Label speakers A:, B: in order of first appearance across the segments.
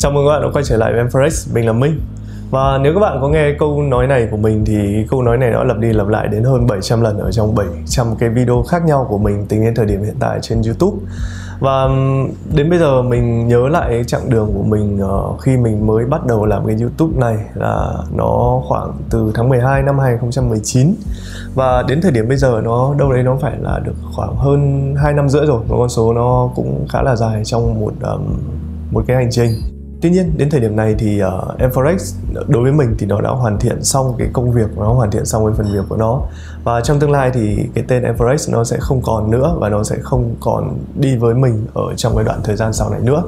A: Chào mừng các bạn đã quay trở lại với Forex, mình là Minh. Và nếu các bạn có nghe câu nói này của mình thì câu nói này đã lặp đi lặp lại đến hơn 700 lần ở trong 700 cái video khác nhau của mình tính đến thời điểm hiện tại trên YouTube. Và đến bây giờ mình nhớ lại chặng đường của mình khi mình mới bắt đầu làm cái YouTube này là nó khoảng từ tháng 12 năm 2019. Và đến thời điểm bây giờ nó đâu đấy nó phải là được khoảng hơn 2 năm rưỡi rồi. Một con số nó cũng khá là dài trong một cái hành trình. Tuy nhiên đến thời điểm này thì Forex đối với mình thì nó đã hoàn thiện xong cái công việc, nó hoàn thiện xong cái phần việc của nó. Và trong tương lai thì cái tên Forex nó sẽ không còn nữa và nó sẽ không còn đi với mình ở trong cái đoạn thời gian sau này nữa.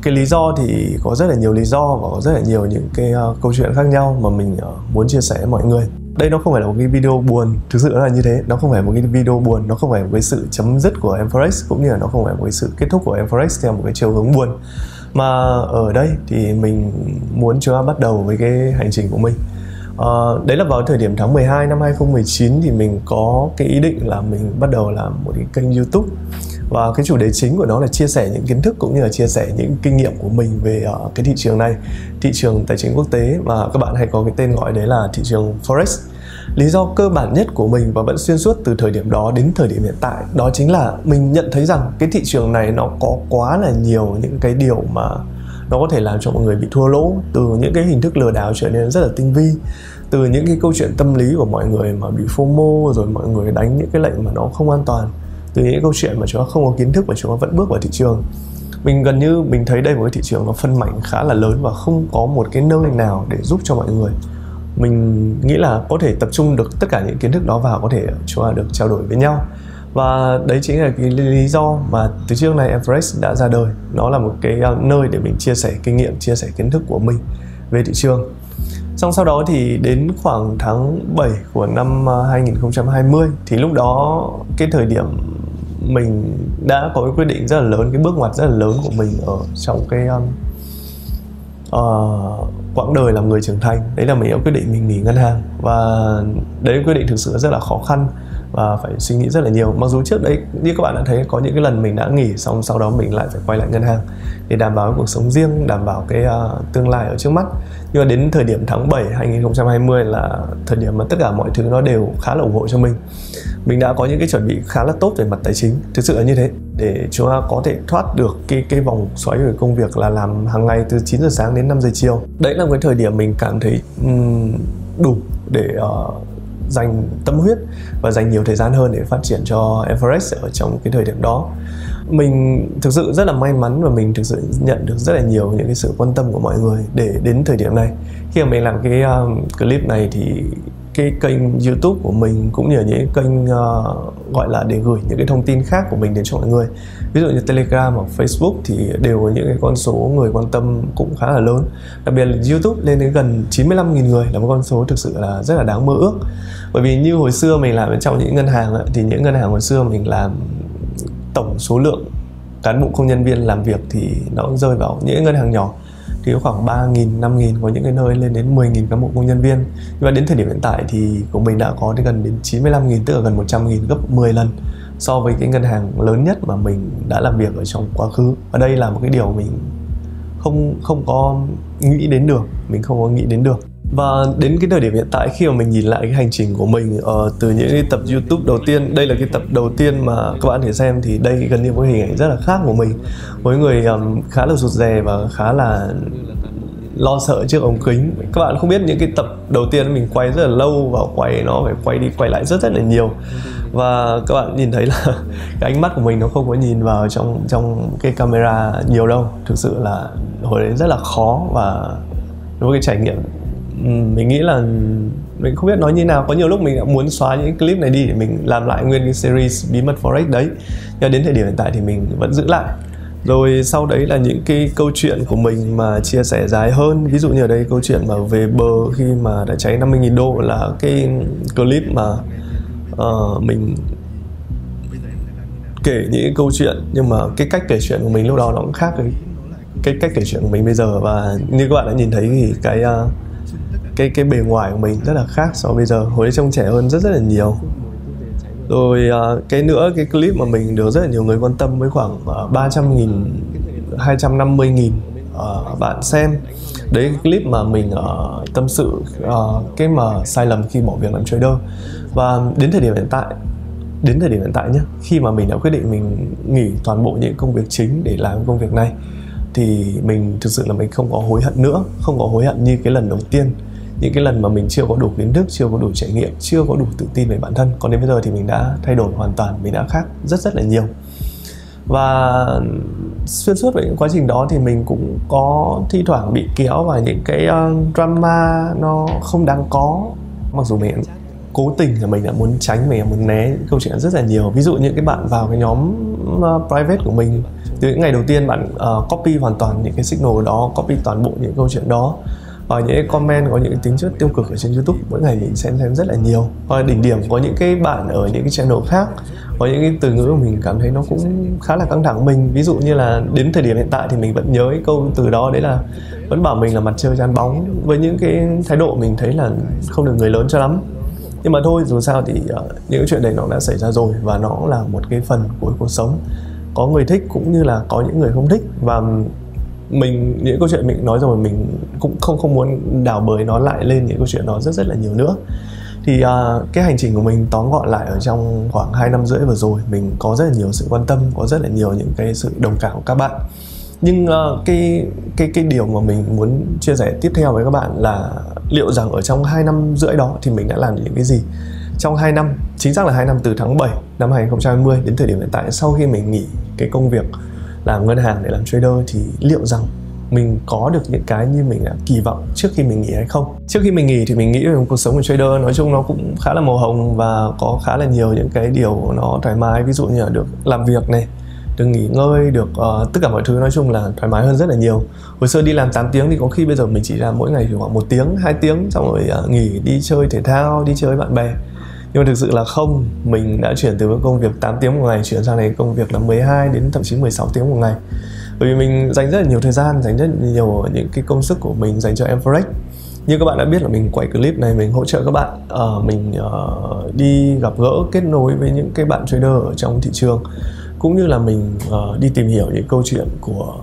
A: Cái lý do thì có rất là nhiều lý do và có rất là nhiều những cái câu chuyện khác nhau mà mình muốn chia sẻ với mọi người. Đây nó không phải là một cái video buồn, thực sự nó là như thế. Nó không phải một cái video buồn, nó không phải một cái sự chấm dứt của Forex, cũng như là nó không phải một cái sự kết thúc của Forex theo một cái chiều hướng buồn. Mà ở đây thì mình muốn chúng ta bắt đầu với cái hành trình của mình. Đấy là vào thời điểm tháng 12 năm 2019 thì mình có cái ý định là mình bắt đầu làm một cái kênh YouTube. Và cái chủ đề chính của nó là chia sẻ những kiến thức cũng như là chia sẻ những kinh nghiệm của mình về cái thị trường này, thị trường tài chính quốc tế, và các bạn hay có cái tên gọi đấy là thị trường Forex. Lý do cơ bản nhất của mình và vẫn xuyên suốt từ thời điểm đó đến thời điểm hiện tại đó chính là mình nhận thấy rằng cái thị trường này nó có quá là nhiều những cái điều mà nó có thể làm cho mọi người bị thua lỗ, từ những cái hình thức lừa đảo trở nên rất là tinh vi, từ những cái câu chuyện tâm lý của mọi người mà bị FOMO, rồi mọi người đánh những cái lệnh mà nó không an toàn, từ những câu chuyện mà chúng ta không có kiến thức và chúng ta vẫn bước vào thị trường. Mình gần như mình thấy đây một cái thị trường nó phân mảnh khá là lớn và không có một cái nơi nào để giúp cho mọi người. Mình nghĩ là có thể tập trung được tất cả những kiến thức đó vào, có thể chúng ta được trao đổi với nhau. Và đấy chính là cái lý do mà từ trước nay Forex đã ra đời. Nó là một cái nơi để mình chia sẻ kinh nghiệm, chia sẻ kiến thức của mình về thị trường. Xong sau đó thì đến khoảng tháng 7 của năm 2020 thì lúc đó cái thời điểm mình đã có cái quyết định rất là lớn, cái bước ngoặt rất là lớn của mình ở trong cái quãng đời làm người trưởng thành. Đấy là mình đã quyết định mình nghỉ ngân hàng. Và đấy là quyết định thực sự rất là khó khăn và phải suy nghĩ rất là nhiều. Mặc dù trước đấy như các bạn đã thấy có những cái lần mình đã nghỉ xong sau đó mình lại phải quay lại ngân hàng để đảm bảo cuộc sống riêng, đảm bảo cái tương lai ở trước mắt. Nhưng mà đến thời điểm tháng 7 2020 là thời điểm mà tất cả mọi thứ nó đều khá là ủng hộ cho mình. Mình đã có những cái chuẩn bị khá là tốt về mặt tài chính, thực sự là như thế, để chúng ta có thể thoát được cái vòng xoáy của công việc là làm hàng ngày từ 9 giờ sáng đến 5 giờ chiều. Đấy là cái thời điểm mình cảm thấy đủ để dành tâm huyết và dành nhiều thời gian hơn để phát triển cho Forex ở trong cái thời điểm đó. Mình thực sự rất là may mắn và mình thực sự nhận được rất là nhiều những cái sự quan tâm của mọi người để đến thời điểm này. Khi mà mình làm cái clip này thì cái kênh YouTube của mình cũng như là những kênh gọi là để gửi những cái thông tin khác của mình đến cho mọi người, ví dụ như Telegram hoặc Facebook thì đều có những cái con số người quan tâm cũng khá là lớn. Đặc biệt là YouTube lên đến gần 95.000 người là một con số thực sự là rất là đáng mơ ước. Bởi vì như hồi xưa mình làm trong những ngân hàng ấy, thì những ngân hàng hồi xưa mình làm tổng số lượng cán bộ công nhân viên làm việc thì nó rơi vào những ngân hàng nhỏ thì có khoảng 3.000, 5.000, có những cái nơi lên đến 10.000 cán bộ công nhân viên. Nhưng mà đến thời điểm hiện tại thì của mình đã có đến gần đến 95.000, tức là gần 100.000, gấp 10 lần so với cái ngân hàng lớn nhất mà mình đã làm việc ở trong quá khứ. Và đây là một cái điều mình không có nghĩ đến được, mình không có nghĩ đến được. Và đến cái thời điểm hiện tại khi mà mình nhìn lại cái hành trình của mình từ những cái tập YouTube đầu tiên, đây là cái tập đầu tiên mà các bạn thể xem, thì đây gần như một hình ảnh rất là khác của mình, với người khá là rụt rè và khá là lo sợ trước ống kính. Các bạn không biết những cái tập đầu tiên mình quay rất là lâu và quay nó phải quay đi quay lại rất là nhiều. Và các bạn nhìn thấy là cái ánh mắt của mình nó không có nhìn vào trong cái camera nhiều đâu. Thực sự là hồi đấy rất là khó và nó một cái trải nghiệm mình nghĩ là mình không biết nói như nào. Có nhiều lúc mình đã muốn xóa những clip này đi để mình làm lại nguyên cái series bí mật Forex đấy, nhưng đến thời điểm hiện tại thì mình vẫn giữ lại. Rồi sau đấy là những cái câu chuyện của mình mà chia sẻ dài hơn. Ví dụ như ở đây câu chuyện mà về bờ khi mà đã cháy 50.000 đô là cái clip mà mình kể những câu chuyện, nhưng mà cái cách kể chuyện của mình lúc đó nó cũng khác với cái cách kể chuyện của mình bây giờ. Và như các bạn đã nhìn thấy thì cái bề ngoài của mình rất là khác so với bây giờ. Hồi đấy trông trẻ hơn rất là nhiều. Rồi cái nữa, cái clip mà mình được rất là nhiều người quan tâm với khoảng 300.000, 250.000 bạn xem. Đấy cái clip mà mình tâm sự cái mà sai lầm khi bỏ việc làm trader. Và đến thời điểm hiện tại nhé, khi mà mình đã quyết định mình nghỉ toàn bộ những công việc chính để làm công việc này, thì mình thực sự là mình không có hối hận nữa, không có hối hận như cái lần đầu tiên, những cái lần mà mình chưa có đủ kiến thức, chưa có đủ trải nghiệm, chưa có đủ tự tin về bản thân. Còn đến bây giờ thì mình đã thay đổi hoàn toàn, mình đã khác rất là nhiều. Và xuyên suốt với những quá trình đó thì mình cũng có thi thoảng bị kéo vào những cái drama nó không đáng có. Mặc dù mình cố tình là mình đã muốn tránh, mình đã muốn né những câu chuyện rất là nhiều. Ví dụ những cái bạn vào cái nhóm private của mình, từ những ngày đầu tiên bạn copy hoàn toàn những cái signal đó, copy toàn bộ những câu chuyện đó. Và những cái comment có những cái tính chất tiêu cực ở trên YouTube, mỗi ngày mình xem rất là nhiều. Và đỉnh điểm có những cái bạn ở những cái channel khác có những cái từ ngữ của mình cảm thấy nó cũng khá là căng thẳng mình. Ví dụ như là đến thời điểm hiện tại thì mình vẫn nhớ cái câu từ đó, đấy là vẫn bảo mình là mặt trời chan bóng, với những cái thái độ mình thấy là không được người lớn cho lắm. Nhưng mà thôi, dù sao thì những cái chuyện đấy nó đã xảy ra rồi, và nó là một cái phần của cuộc sống. Có người thích cũng như là có những người không thích. Và mình, những câu chuyện mình nói rồi, mình cũng không muốn đào bới nó lại lên những câu chuyện đó rất là nhiều nữa. Thì cái hành trình của mình tóm gọn lại ở trong khoảng 2 năm rưỡi vừa rồi, mình có rất là nhiều sự quan tâm, có rất là nhiều những cái sự đồng cảm của các bạn. Nhưng cái điều mà mình muốn chia sẻ tiếp theo với các bạn là liệu rằng ở trong 2 năm rưỡi đó thì mình đã làm những cái gì. Trong 2 năm, chính xác là 2 năm từ tháng 7 năm 2020 đến thời điểm hiện tại, sau khi mình nghỉ cái công việc làm ngân hàng để làm trader, thì liệu rằng mình có được những cái như mình đã kỳ vọng trước khi mình nghỉ hay không. Trước khi mình nghỉ thì mình nghĩ về cuộc sống của trader nói chung nó cũng khá là màu hồng, và có khá là nhiều những cái điều nó thoải mái. Ví dụ như là được làm việc này, được nghỉ ngơi, được tất cả mọi thứ nói chung là thoải mái hơn rất là nhiều. Hồi xưa đi làm 8 tiếng thì có khi bây giờ mình chỉ làm mỗi ngày chỉ khoảng 1 tiếng, 2 tiếng, xong rồi nghỉ đi chơi thể thao, đi chơi với bạn bè. Nhưng mà thực sự là không, mình đã chuyển từ công việc 8 tiếng một ngày chuyển sang này công việc là 12 đến thậm chí 16 tiếng một ngày. Bởi vì mình dành rất là nhiều thời gian, dành rất nhiều những cái công sức của mình dành cho Forex. Như các bạn đã biết là mình quay clip này, mình hỗ trợ các bạn, mình đi gặp gỡ, kết nối với những cái bạn trader ở trong thị trường, cũng như là mình đi tìm hiểu những câu chuyện của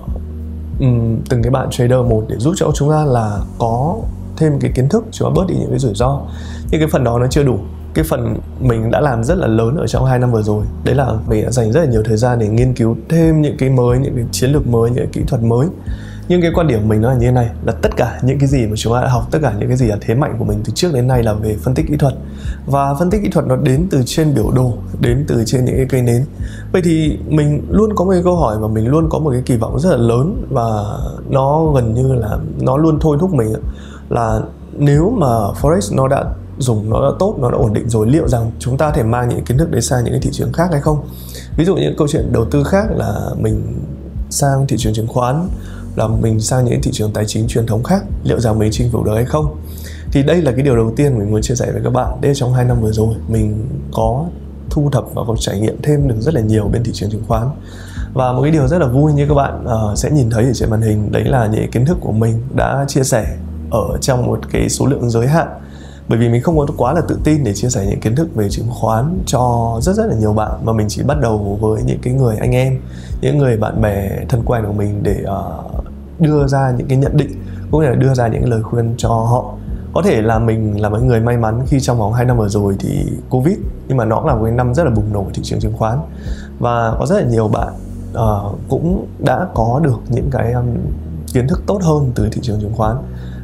A: từng cái bạn trader một, để giúp cho chúng ta là có thêm cái kiến thức, chúng ta bớt đi những cái rủi ro. Nhưng cái phần đó nó chưa đủ. Cái phần mình đã làm rất là lớn ở trong 2 năm vừa rồi, đấy là mình đã dành rất là nhiều thời gian để nghiên cứu thêm những cái mới, những cái chiến lược mới, những cái kỹ thuật mới. Nhưng cái quan điểm của mình nó là như thế này, là tất cả những cái gì mà chúng ta đã học, tất cả những cái gì là thế mạnh của mình từ trước đến nay là về phân tích kỹ thuật. Và phân tích kỹ thuật nó đến từ trên biểu đồ, đến từ trên những cái cây nến. Vậy thì mình luôn có một cái câu hỏi, và mình luôn có một cái kỳ vọng rất là lớn, và nó gần như là nó luôn thôi thúc mình là nếu mà Forex nó đã dùng, nó đã tốt, nó đã ổn định rồi, liệu rằng chúng ta thể mang những kiến thức đấy sang những cái thị trường khác hay không. Ví dụ những câu chuyện đầu tư khác là mình sang thị trường chứng khoán, là mình sang những thị trường tài chính truyền thống khác, liệu rằng mình chinh phục được hay không. Thì đây là cái điều đầu tiên mình muốn chia sẻ với các bạn. Đây trong 2 năm vừa rồi mình có thu thập và có trải nghiệm thêm được rất là nhiều bên thị trường chứng khoán. Và một cái điều rất là vui như các bạn sẽ nhìn thấy ở trên màn hình, đấy là những kiến thức của mình đã chia sẻ ở trong một cái số lượng giới hạn. Bởi vì mình không có quá là tự tin để chia sẻ những kiến thức về chứng khoán cho rất là nhiều bạn, mà mình chỉ bắt đầu với những cái người anh em, những người bạn bè thân quen của mình để đưa ra những cái nhận định, cũng như là đưa ra những cái lời khuyên cho họ. Có thể là mình là một người may mắn khi trong vòng 2 năm vừa rồi thì Covid, nhưng mà nó cũng là một cái năm rất là bùng nổ của thị trường chứng khoán. Và có rất là nhiều bạn cũng đã có được những cái kiến thức tốt hơn từ thị trường chứng khoán.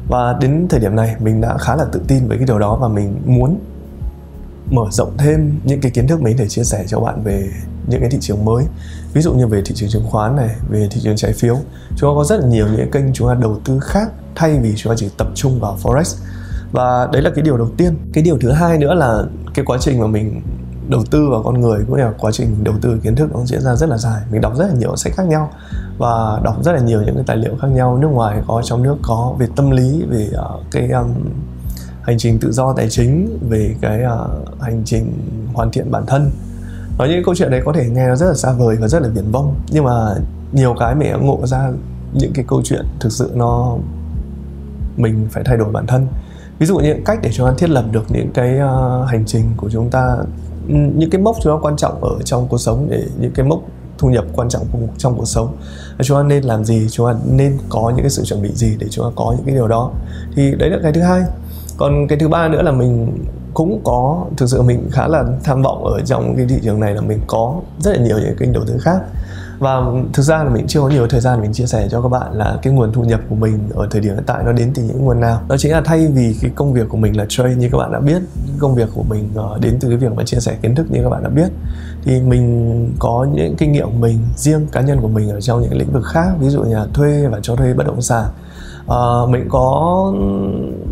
A: Và đến thời điểm này mình đã khá là tự tin với cái điều đó, và mình muốn mở rộng thêm những cái kiến thức mình để chia sẻ cho bạn về những cái thị trường mới. Ví dụ như về thị trường chứng khoán này, về thị trường trái phiếu. Chúng ta có rất là nhiều những kênh chúng ta đầu tư khác, thay vì chúng ta chỉ tập trung vào Forex. Và đấy là cái điều đầu tiên. Cái điều thứ hai nữa là cái quá trình mà mình đầu tư vào con người, cũng như là quá trình đầu tư kiến thức nó diễn ra rất là dài. Mình đọc rất là nhiều sách khác nhau, và đọc rất là nhiều những cái tài liệu khác nhau, nước ngoài có, trong nước có, về tâm lý, về cái hành trình tự do tài chính, về cái hành trình hoàn thiện bản thân. Nói những câu chuyện đấy có thể nghe nó rất là xa vời và rất là viển vông, nhưng mà nhiều cái mình đã ngộ ra những cái câu chuyện thực sự mình phải thay đổi bản thân. Ví dụ như cách để chúng ta thiết lập được những cái hành trình của chúng ta, những cái mốc chúng ta quan trọng ở trong cuộc sống, để những cái mốc thu nhập quan trọng trong cuộc sống. Chúng ta nên làm gì, chúng ta nên có những cái sự chuẩn bị gì để chúng ta có những cái điều đó. Thì đấy là cái thứ hai. Còn cái thứ ba nữa là mình cũng có, thực sự mình khá là tham vọng ở trong cái thị trường này là mình có rất là nhiều những kênh đầu tư khác. Và thực ra là mình chưa có nhiều thời gian mình chia sẻ cho các bạn là cái nguồn thu nhập của mình ở thời điểm hiện tại nó đến từ những nguồn nào. Đó chính là thay vì cái công việc của mình là trade như các bạn đã biết, công việc của mình đến từ cái việc mà chia sẻ kiến thức như các bạn đã biết, thì mình có những kinh nghiệm của mình riêng cá nhân của mình ở trong những lĩnh vực khác, ví dụ như là thuê và cho thuê bất động sản. Mình có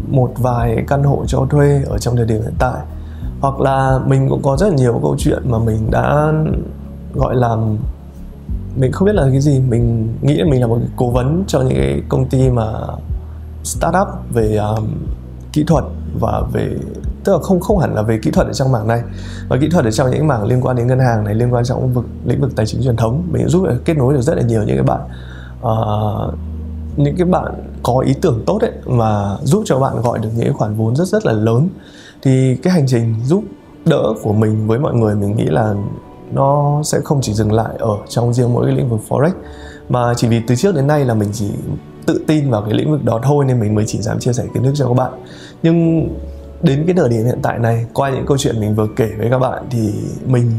A: một vài căn hộ cho thuê ở trong thời điểm hiện tại, hoặc là mình cũng có rất là nhiều câu chuyện mà mình đã gọi là, mình không biết là cái gì, mình nghĩ là mình là một cái cố vấn cho những cái công ty mà startup về kỹ thuật và về, tức là không hẳn là về kỹ thuật ở trong mảng này, và kỹ thuật ở trong những mảng liên quan đến ngân hàng này, liên quan trong lĩnh vực tài chính truyền thống. Mình giúp kết nối được rất là nhiều những cái bạn có ý tưởng tốt ấy, mà giúp cho bạn gọi được những cái khoản vốn rất là lớn. Thì cái hành trình giúp đỡ của mình với mọi người, mình nghĩ là nó sẽ không chỉ dừng lại ở trong riêng mỗi cái lĩnh vực Forex, mà chỉ vì từ trước đến nay là mình chỉ tự tin vào cái lĩnh vực đó thôi nên mình mới chỉ dám chia sẻ kiến thức cho các bạn. Nhưng đến cái thời điểm hiện tại này, qua những câu chuyện mình vừa kể với các bạn, thì mình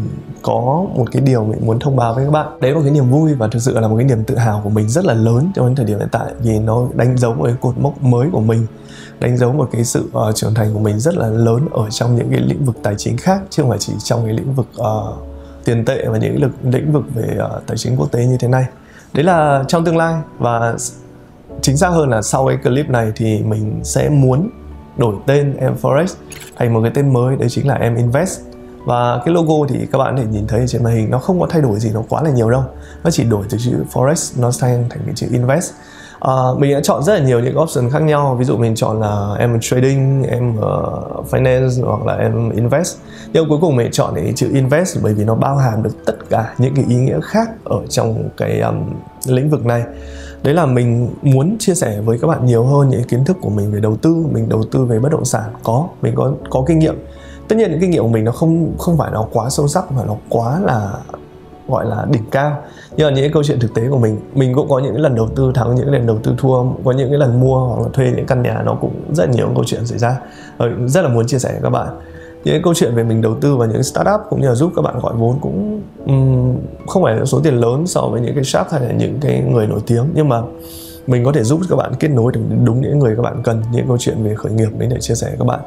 A: có một cái điều mình muốn thông báo với các bạn. Đấy là một cái niềm vui và thực sự là một cái niềm tự hào của mình rất là lớn trong thời điểm hiện tại, vì nó đánh dấu một cái cột mốc mới của mình, đánh dấu một cái sự trưởng thành của mình rất là lớn ở trong những cái lĩnh vực tài chính khác, chứ không phải chỉ trong cái lĩnh vực tiền tệ và những lĩnh vực về tài chính quốc tế như thế này. Đấy là trong tương lai, và chính xác hơn là sau cái clip này thì mình sẽ muốn đổi tên mForex thành một cái tên mới, đấy chính là mInvest. Và cái logo thì các bạn có thể nhìn thấy trên màn hình, nó không có thay đổi gì nó quá là nhiều đâu, nó chỉ đổi từ chữ Forex nó sang thành cái chữ Invest. Mình đã chọn rất là nhiều những option khác nhau, ví dụ mình chọn là em trading, em finance hoặc là em invest, nhưng cuối cùng mình chọn cái chữ invest bởi vì nó bao hàm được tất cả những cái ý nghĩa khác ở trong cái lĩnh vực này. Đấy là mình muốn chia sẻ với các bạn nhiều hơn những kiến thức của mình về đầu tư. Mình đầu tư về bất động sản, mình có kinh nghiệm. Tất nhiên những kinh nghiệm của mình nó không phải nó quá sâu sắc mà nó quá là gọi là đỉnh cao, nhưng mà những cái câu chuyện thực tế của mình cũng có những cái lần đầu tư thắng, những cái lần đầu tư thua, có những cái lần mua hoặc là thuê những căn nhà, nó cũng rất là nhiều câu chuyện xảy ra. Rất là muốn chia sẻ với các bạn những cái câu chuyện về mình đầu tư vào những startup, cũng như là giúp các bạn gọi vốn cũng không phải là số tiền lớn so với những cái shark hay là những cái người nổi tiếng, nhưng mà mình có thể giúp các bạn kết nối được đúng những người các bạn cần. Những câu chuyện về khởi nghiệp đến để chia sẻ với các bạn,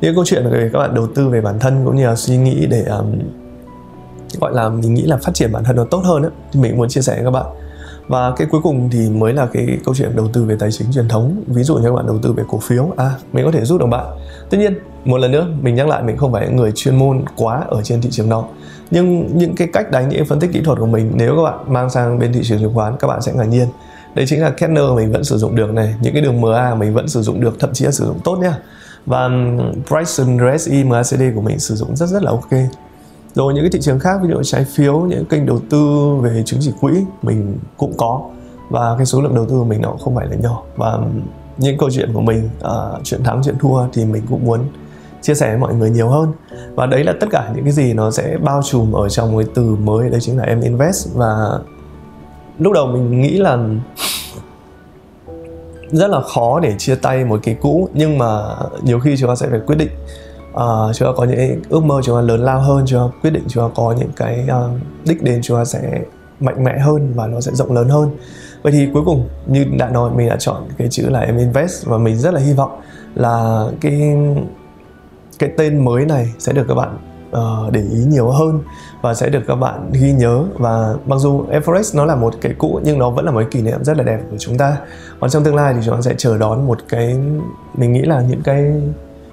A: những câu chuyện về các bạn đầu tư về bản thân, cũng như là suy nghĩ để gọi là mình nghĩ là phát triển bản thân nó tốt hơn ấy, thì mình muốn chia sẻ với các bạn. Và cái cuối cùng thì mới là cái câu chuyện đầu tư về tài chính truyền thống. Ví dụ như các bạn đầu tư về cổ phiếu, mình có thể giúp được bạn. Tất nhiên, một lần nữa mình nhắc lại, mình không phải người chuyên môn quá ở trên thị trường đó, nhưng những cái cách đánh, những phân tích kỹ thuật của mình, nếu các bạn mang sang bên thị trường chứng khoán, các bạn sẽ ngạc nhiên. Đấy chính là Kettner mình vẫn sử dụng được này, những cái đường MA mình vẫn sử dụng được, thậm chí là sử dụng tốt nhá. Và Price RSI MACD của mình sử dụng rất là ok. Rồi những cái thị trường khác, ví dụ trái phiếu, những kênh đầu tư về chứng chỉ quỹ mình cũng có, và cái số lượng đầu tư của mình nó không phải là nhỏ. Và những câu chuyện của mình, chuyện thắng chuyện thua thì mình cũng muốn chia sẻ với mọi người nhiều hơn. Và đấy là tất cả những cái gì nó sẽ bao trùm ở trong cái từ mới, đấy chính là mInvest. Và lúc đầu mình nghĩ là rất là khó để chia tay một cái cũ, nhưng mà nhiều khi chúng ta sẽ phải quyết định. Chúng ta có những ước mơ chúng ta lớn lao hơn, chúng ta quyết định chúng ta có những cái đích đến chúng ta sẽ mạnh mẽ hơn và nó sẽ rộng lớn hơn. Vậy thì cuối cùng như đã nói, mình đã chọn cái chữ là mInvest, và mình rất là hy vọng là cái tên mới này sẽ được các bạn để ý nhiều hơn và sẽ được các bạn ghi nhớ. Và mặc dù mForex nó là một cái cũ, nhưng nó vẫn là một cái kỷ niệm rất là đẹp của chúng ta. Còn trong tương lai thì chúng ta sẽ chờ đón một cái, mình nghĩ là những cái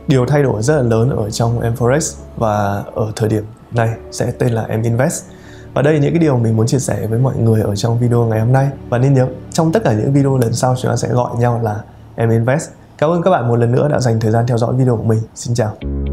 A: điều thay đổi rất là lớn ở trong mForex, và ở thời điểm này sẽ tên là mInvest. Và đây là những cái điều mình muốn chia sẻ với mọi người ở trong video ngày hôm nay. Và nên nhớ, trong tất cả những video lần sau chúng ta sẽ gọi nhau là mInvest. Cảm ơn các bạn một lần nữa đã dành thời gian theo dõi video của mình. Xin chào.